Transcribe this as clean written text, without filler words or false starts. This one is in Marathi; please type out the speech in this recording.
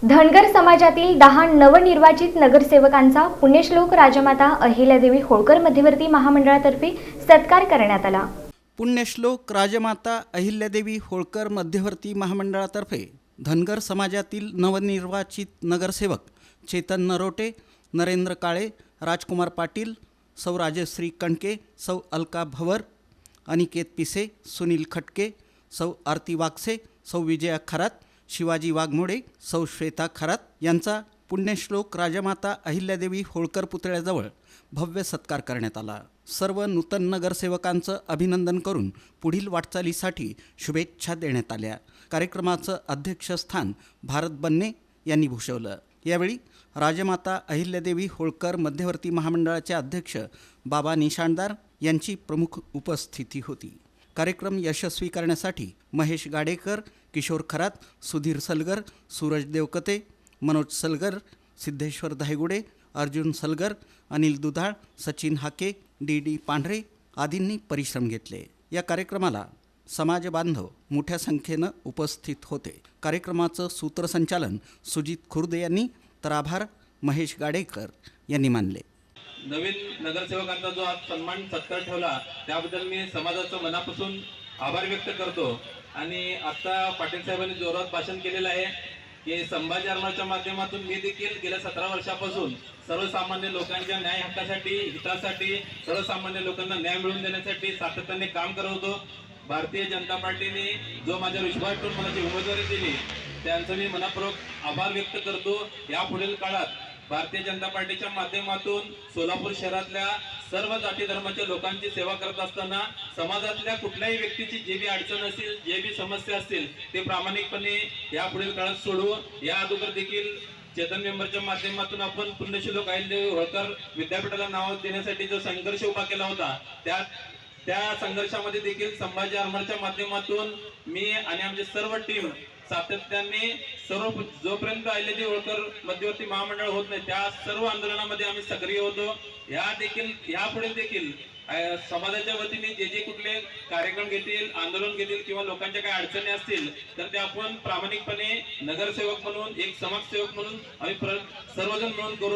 धनगर समाजातील 10 नवनिर्वाचित नगरसेवकांचा पुण्यश्लोक राजमाता अहिल्यादेवी होळकर मध्यवर्ती महामंडळातर्फे सत्कार करण्यात आला। पुण्यश्लोक राजमाता अहिल्यादेवी होळकर मध्यवर्ती महामंडळातर्फे धनगर समाजातील नवनिर्वाचित नगरसेवक चेतन नरोटे, नरेंद्र काळे, राजकुमार पाटील, सौ राजश्री कणके, सौ अलका भवर, अनिकेत पिसे, सुनील खटके, सौ आरती वागसे, सौ विजया खरात, शिवाजी वाघमोडे, सौ श्वेता खरात यांचा पुण्यश्लोक राजमाता अहिल्यादेवी होळकर पुतळ्याजवळ भव्य सत्कार करण्यात आला। सर्व नूतन नगरसेवकांचं अभिनंदन करून पुढील वाटचालीसाठी शुभेच्छा देण्यात आल्या। कार्यक्रमाचं अध्यक्षस्थान भारत बन्ने यांनी भूषवलं। यावेळी राजमाता अहिल्यादेवी होळकर मध्यवर्ती महामंडळाचे अध्यक्ष बाबा निशाणदार यांची प्रमुख उपस्थिती होती। कार्यक्रम यशस्वी करण्यासाठी महेश गाडेकर, किशोर खरात, सुधीर सलगर, सूरज देवकते, मनोज सलगर, सिद्धेश्वर धायगुडे, अर्जुन सलगर, अनिल दुधाळ, सचिन हाके, डी पांढरे आदींनी परिश्रम घेतले। या कार्यक्रमाला समाज बांधव मोठ्या संख्येनं उपस्थित होते। कार्यक्रमाचं सूत्रसंचालन सुजित खुर्दे यांनी तर आभार महेश गाडेकर यांनी मानले। नवीन नगरसेवकांचा जो आज सन्मान सत्कार ठेवला त्याबद्दल मी समाजाचं मनापासून आभार व्यक्त करतो। आणि आता पाटील साहेबांनी जोरात भाषण केलेलं आहे की संभाजी आरमाच्या माध्यमातून मी देखील गेल्या 17 वर्षापासून सर्वसामान्य लोकांच्या न्याय हक्कासाठी, हितासाठी, सर्वसामान्य लोकांना न्याय मिळवून देण्यासाठी सातत्याने काम करत होतो। भारतीय जनता पार्टीने जो माझ्या विश्वास ठेवून मला जी उमेदवारी दिली त्यांचं मी मनपूर्वक आभार व्यक्त करतो। यापुढील काळात भारतीय जनता पार्टीच्या माध्यमातून सोलापूर शहरातल्या सर्व जाती धर्माच्या लोकांची सेवा करत असताना समाजातल्या कुठल्याही व्यक्तीची जे बी अडचण असेल, जे बी समस्या असतील ते प्रामाणिकपणे यापुढील काळात सोडवू। या अगोदर देखील चेतन मेंबरच्या माध्यमातून आपण पुण्यश्लोक अहिल्यादेवी होळकर विद्यापीठाला नाव देण्यासाठी जो संघर्ष उभा केला होता त्या संघर्षामध्ये देखील संभाजी आरमाच्या माध्यमातून मी आणि आमचे सर्व टीम सातत्याने जोपर्यंत अहिल्यादेवी होळकर मध्यवर्ती महामंडळ होत नाही त्या सर्व आंदोलनामध्ये आम्ही सक्रिय होतो। यापुढे देखील समाजाच्या वतीने जे कुठले कार्यक्रम घेतील, आंदोलन घेतील किंवा लोकांच्या काही अडचणी असतील तर ते आपण प्रामाणिकपणे नगरसेवक म्हणून, एक समाजसेवक म्हणून आम्ही सर्वजण मिळून करू।